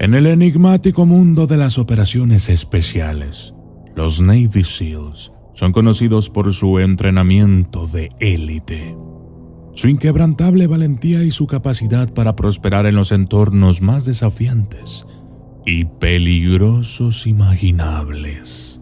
En el enigmático mundo de las operaciones especiales, los Navy SEALs son conocidos por su entrenamiento de élite, su inquebrantable valentía y su capacidad para prosperar en los entornos más desafiantes y peligrosos imaginables.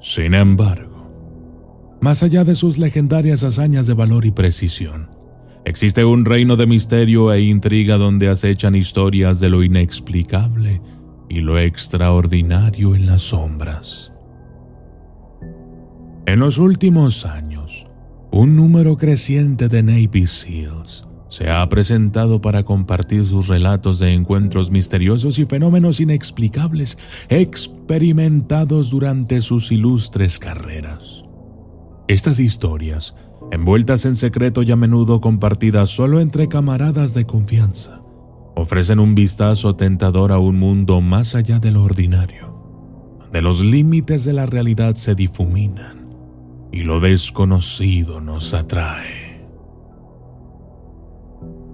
Sin embargo, más allá de sus legendarias hazañas de valor y precisión, existe un reino de misterio e intriga donde acechan historias de lo inexplicable y lo extraordinario en las sombras. En los últimos años, un número creciente de Navy SEALs se ha presentado para compartir sus relatos de encuentros misteriosos y fenómenos inexplicables experimentados durante sus ilustres carreras. Estas historias, envueltas en secreto y a menudo compartidas solo entre camaradas de confianza, ofrecen un vistazo tentador a un mundo más allá de lo ordinario, donde los límites de la realidad se difuminan y lo desconocido nos atrae.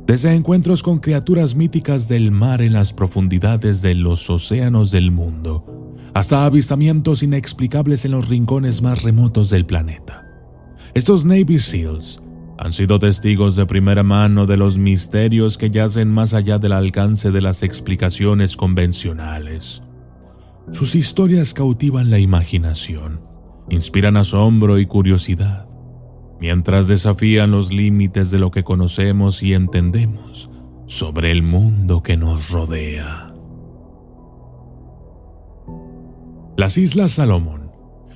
Desde encuentros con criaturas míticas del mar en las profundidades de los océanos del mundo, hasta avistamientos inexplicables en los rincones más remotos del planeta. Estos Navy SEALs han sido testigos de primera mano de los misterios que yacen más allá del alcance de las explicaciones convencionales. Sus historias cautivan la imaginación, inspiran asombro y curiosidad, mientras desafían los límites de lo que conocemos y entendemos sobre el mundo que nos rodea. Las Islas Salomón,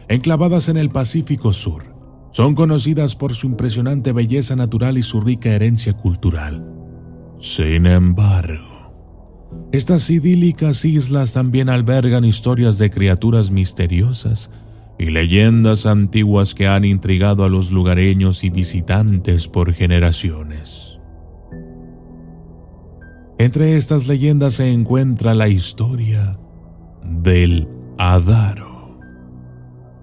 enclavadas en el Pacífico Sur, son conocidas por su impresionante belleza natural y su rica herencia cultural. Sin embargo, estas idílicas islas también albergan historias de criaturas misteriosas y leyendas antiguas que han intrigado a los lugareños y visitantes por generaciones. Entre estas leyendas se encuentra la historia del Adaro,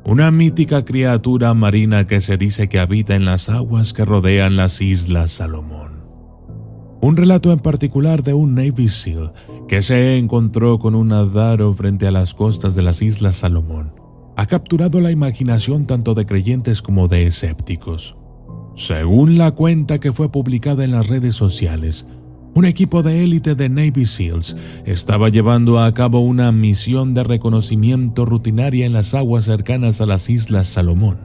una mítica criatura marina que se dice que habita en las aguas que rodean las Islas Salomón. Un relato en particular de un Navy SEAL que se encontró con un Adaro frente a las costas de las Islas Salomón ha capturado la imaginación tanto de creyentes como de escépticos. Según la cuenta que fue publicada en las redes sociales, un equipo de élite de Navy SEALs estaba llevando a cabo una misión de reconocimiento rutinaria en las aguas cercanas a las Islas Salomón,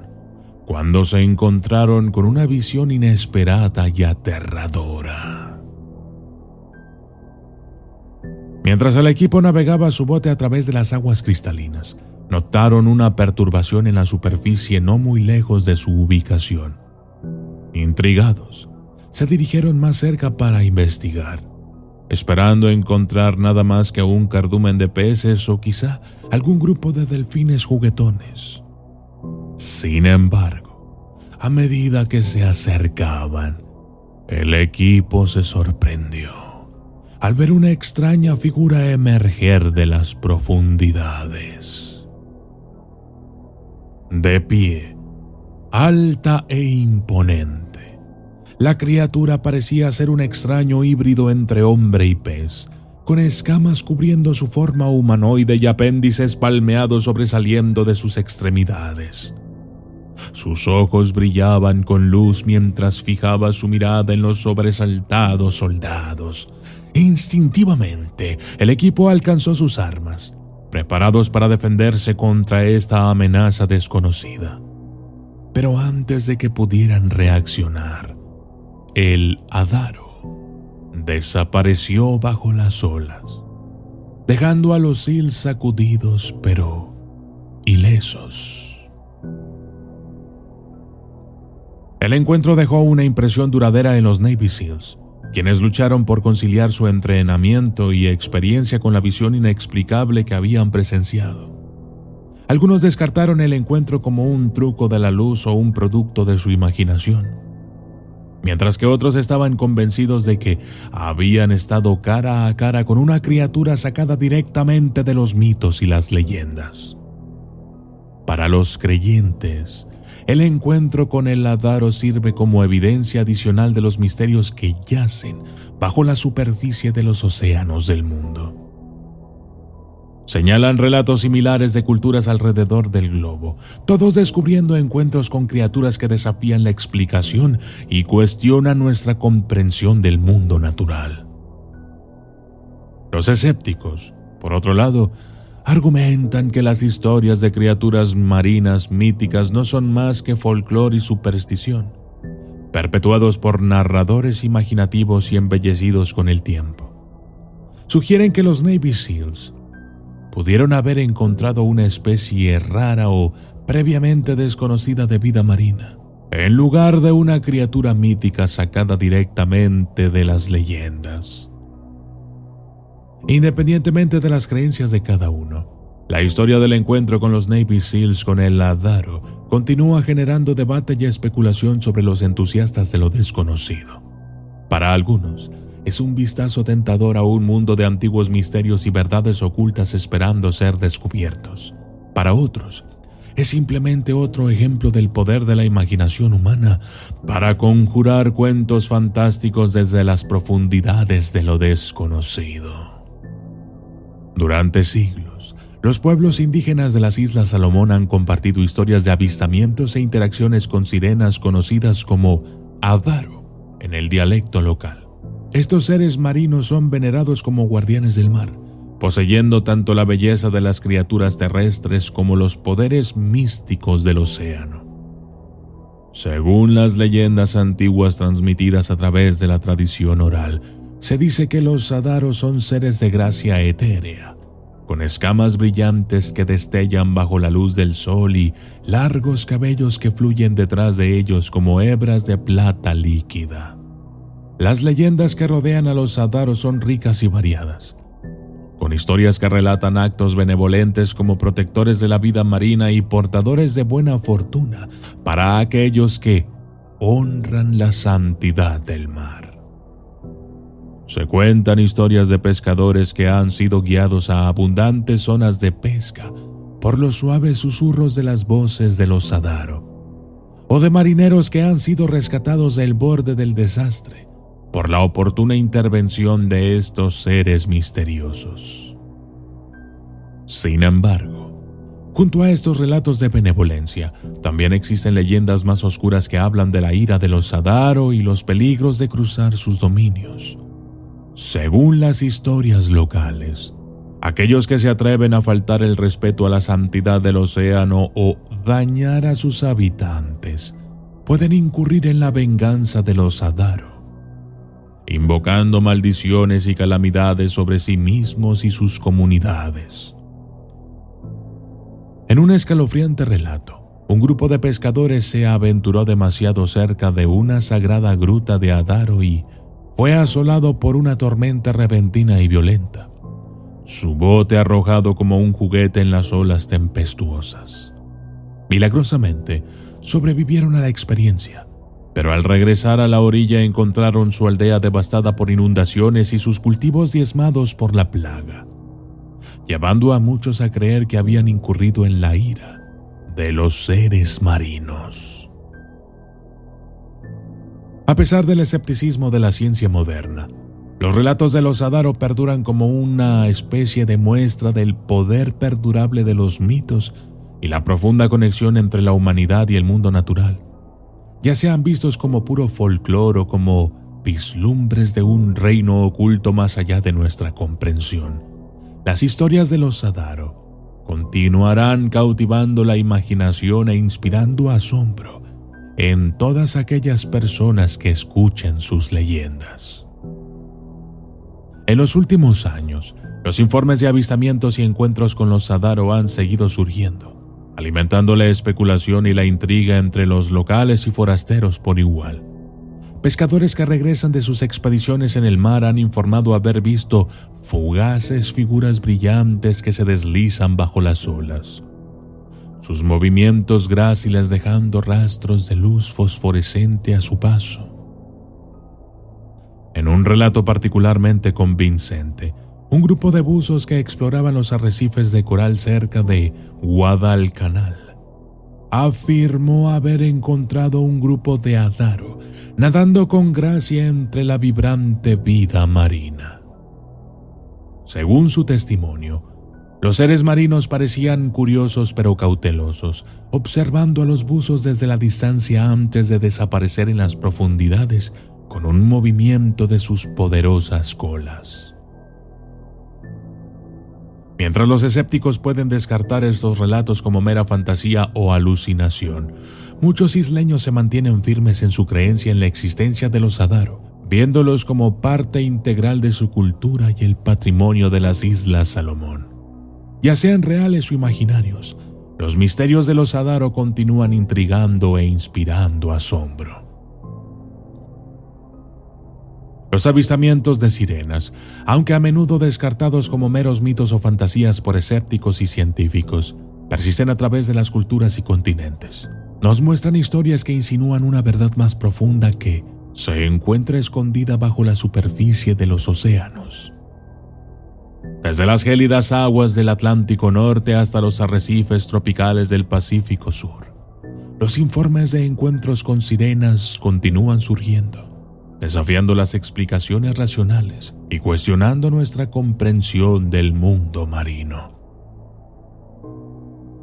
cuando se encontraron con una visión inesperada y aterradora. Mientras el equipo navegaba su bote a través de las aguas cristalinas, notaron una perturbación en la superficie no muy lejos de su ubicación. Intrigados, se dirigieron más cerca para investigar, esperando encontrar nada más que un cardumen de peces o quizá algún grupo de delfines juguetones. Sin embargo, a medida que se acercaban, el equipo se sorprendió al ver una extraña figura emerger de las profundidades. De pie, alta e imponente, la criatura parecía ser un extraño híbrido entre hombre y pez, con escamas cubriendo su forma humanoide y apéndices palmeados sobresaliendo de sus extremidades. Sus ojos brillaban con luz mientras fijaba su mirada en los sobresaltados soldados. Instintivamente, el equipo alcanzó sus armas, preparados para defenderse contra esta amenaza desconocida. Pero antes de que pudieran reaccionar, el Adaro desapareció bajo las olas, dejando a los SEALs sacudidos pero ilesos. El encuentro dejó una impresión duradera en los Navy SEALs, quienes lucharon por conciliar su entrenamiento y experiencia con la visión inexplicable que habían presenciado. Algunos descartaron el encuentro como un truco de la luz o un producto de su imaginación, mientras que otros estaban convencidos de que habían estado cara a cara con una criatura sacada directamente de los mitos y las leyendas. Para los creyentes, el encuentro con el Adaro sirve como evidencia adicional de los misterios que yacen bajo la superficie de los océanos del mundo. Señalan relatos similares de culturas alrededor del globo, todos descubriendo encuentros con criaturas que desafían la explicación y cuestionan nuestra comprensión del mundo natural. Los escépticos, por otro lado, argumentan que las historias de criaturas marinas míticas no son más que folclore y superstición, perpetuados por narradores imaginativos y embellecidos con el tiempo. Sugieren que los Navy SEALs pudieron haber encontrado una especie rara o previamente desconocida de vida marina, en lugar de una criatura mítica sacada directamente de las leyendas. Independientemente de las creencias de cada uno, la historia del encuentro con los Navy SEALs con el Adaro continúa generando debate y especulación sobre los entusiastas de lo desconocido. Para algunos, es un vistazo tentador a un mundo de antiguos misterios y verdades ocultas esperando ser descubiertos. Para otros, es simplemente otro ejemplo del poder de la imaginación humana para conjurar cuentos fantásticos desde las profundidades de lo desconocido. Durante siglos, los pueblos indígenas de las Islas Salomón han compartido historias de avistamientos e interacciones con sirenas conocidas como Adaro en el dialecto local. Estos seres marinos son venerados como guardianes del mar, poseyendo tanto la belleza de las criaturas terrestres como los poderes místicos del océano. Según las leyendas antiguas transmitidas a través de la tradición oral, se dice que los Adaros son seres de gracia etérea, con escamas brillantes que destellan bajo la luz del sol y largos cabellos que fluyen detrás de ellos como hebras de plata líquida. Las leyendas que rodean a los Adaros son ricas y variadas, con historias que relatan actos benevolentes como protectores de la vida marina y portadores de buena fortuna para aquellos que honran la santidad del mar. Se cuentan historias de pescadores que han sido guiados a abundantes zonas de pesca por los suaves susurros de las voces de los Adaro, o de marineros que han sido rescatados del borde del desastre por la oportuna intervención de estos seres misteriosos. Sin embargo, junto a estos relatos de benevolencia, también existen leyendas más oscuras que hablan de la ira de los Adaro y los peligros de cruzar sus dominios. Según las historias locales, aquellos que se atreven a faltar el respeto a la santidad del océano o dañar a sus habitantes pueden incurrir en la venganza de los Adaro, invocando maldiciones y calamidades sobre sí mismos y sus comunidades. En un escalofriante relato, un grupo de pescadores se aventuró demasiado cerca de una sagrada gruta de Adaro y fue asolado por una tormenta repentina y violenta, su bote arrojado como un juguete en las olas tempestuosas. Milagrosamente, sobrevivieron a la experiencia, pero al regresar a la orilla encontraron su aldea devastada por inundaciones y sus cultivos diezmados por la plaga, llevando a muchos a creer que habían incurrido en la ira de los seres marinos. A pesar del escepticismo de la ciencia moderna, los relatos de los Adaro perduran como una especie de muestra del poder perdurable de los mitos y la profunda conexión entre la humanidad y el mundo natural, ya sean vistos como puro folclore o como vislumbres de un reino oculto más allá de nuestra comprensión. Las historias de los Adaro continuarán cautivando la imaginación e inspirando asombro en todas aquellas personas que escuchen sus leyendas. En los últimos años, los informes de avistamientos y encuentros con los Adaro han seguido surgiendo, alimentando la especulación y la intriga entre los locales y forasteros por igual. Pescadores que regresan de sus expediciones en el mar han informado haber visto fugaces figuras brillantes que se deslizan bajo las olas, sus movimientos gráciles dejando rastros de luz fosforescente a su paso. En un relato particularmente convincente, un grupo de buzos que exploraban los arrecifes de coral cerca de Guadalcanal afirmó haber encontrado un grupo de Adaro nadando con gracia entre la vibrante vida marina. Según su testimonio, los seres marinos parecían curiosos pero cautelosos, observando a los buzos desde la distancia antes de desaparecer en las profundidades con un movimiento de sus poderosas colas. Mientras los escépticos pueden descartar estos relatos como mera fantasía o alucinación, muchos isleños se mantienen firmes en su creencia en la existencia de los Adaro, viéndolos como parte integral de su cultura y el patrimonio de las Islas Salomón. Ya sean reales o imaginarios, los misterios de los Adaro continúan intrigando e inspirando asombro. Los avistamientos de sirenas, aunque a menudo descartados como meros mitos o fantasías por escépticos y científicos, persisten a través de las culturas y continentes. Nos muestran historias que insinúan una verdad más profunda que se encuentra escondida bajo la superficie de los océanos. Desde las gélidas aguas del Atlántico Norte hasta los arrecifes tropicales del Pacífico Sur, los informes de encuentros con sirenas continúan surgiendo, desafiando las explicaciones racionales y cuestionando nuestra comprensión del mundo marino.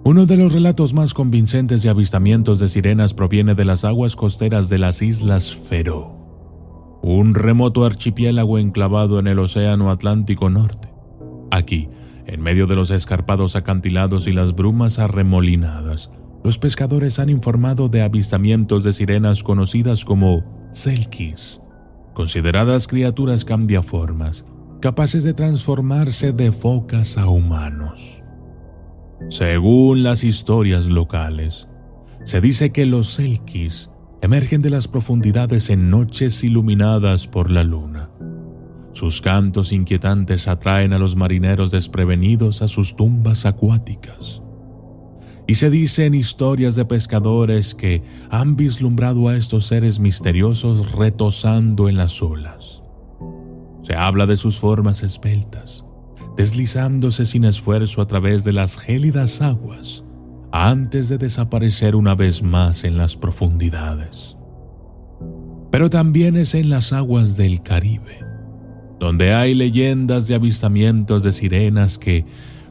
Uno de los relatos más convincentes de avistamientos de sirenas proviene de las aguas costeras de las Islas Feroe, un remoto archipiélago enclavado en el Océano Atlántico Norte. Aquí, en medio de los escarpados acantilados y las brumas arremolinadas, los pescadores han informado de avistamientos de sirenas conocidas como selkies, consideradas criaturas cambiaformas, capaces de transformarse de focas a humanos. Según las historias locales, se dice que los selkies emergen de las profundidades en noches iluminadas por la luna. Sus cantos inquietantes atraen a los marineros desprevenidos a sus tumbas acuáticas. Y se dice en historias de pescadores que han vislumbrado a estos seres misteriosos retozando en las olas. Se habla de sus formas esbeltas, deslizándose sin esfuerzo a través de las gélidas aguas, antes de desaparecer una vez más en las profundidades. Pero también es en las aguas del Caribe, donde hay leyendas de avistamientos de sirenas que,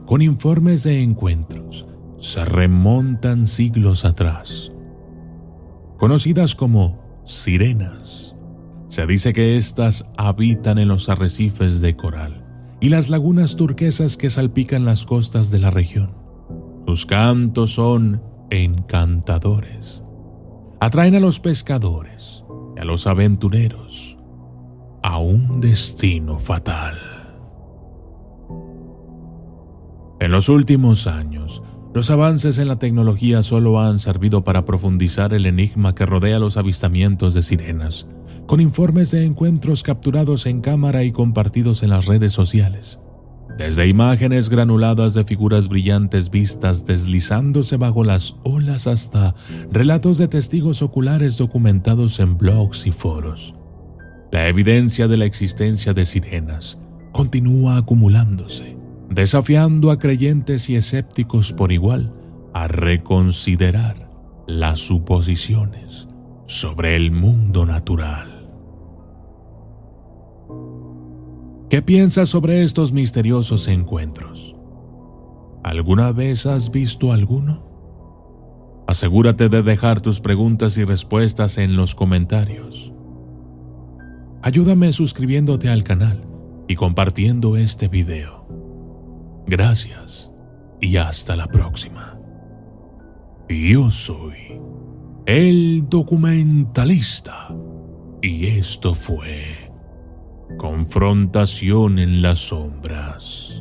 con informes de encuentros, se remontan siglos atrás. Conocidas como sirenas, se dice que éstas habitan en los arrecifes de coral y las lagunas turquesas que salpican las costas de la región. Sus cantos son encantadores. Atraen a los pescadores y a los aventureros a un destino fatal. En los últimos años, los avances en la tecnología solo han servido para profundizar el enigma que rodea los avistamientos de sirenas, con informes de encuentros capturados en cámara y compartidos en las redes sociales. Desde imágenes granuladas de figuras brillantes vistas deslizándose bajo las olas hasta relatos de testigos oculares documentados en blogs y foros. La evidencia de la existencia de sirenas continúa acumulándose, desafiando a creyentes y escépticos por igual a reconsiderar las suposiciones sobre el mundo natural. ¿Qué piensas sobre estos misteriosos encuentros? ¿Alguna vez has visto alguno? Asegúrate de dejar tus preguntas y respuestas en los comentarios. Ayúdame suscribiéndote al canal y compartiendo este video. Gracias y hasta la próxima. Yo soy el documentalista y esto fue Confrontación en las Sombras.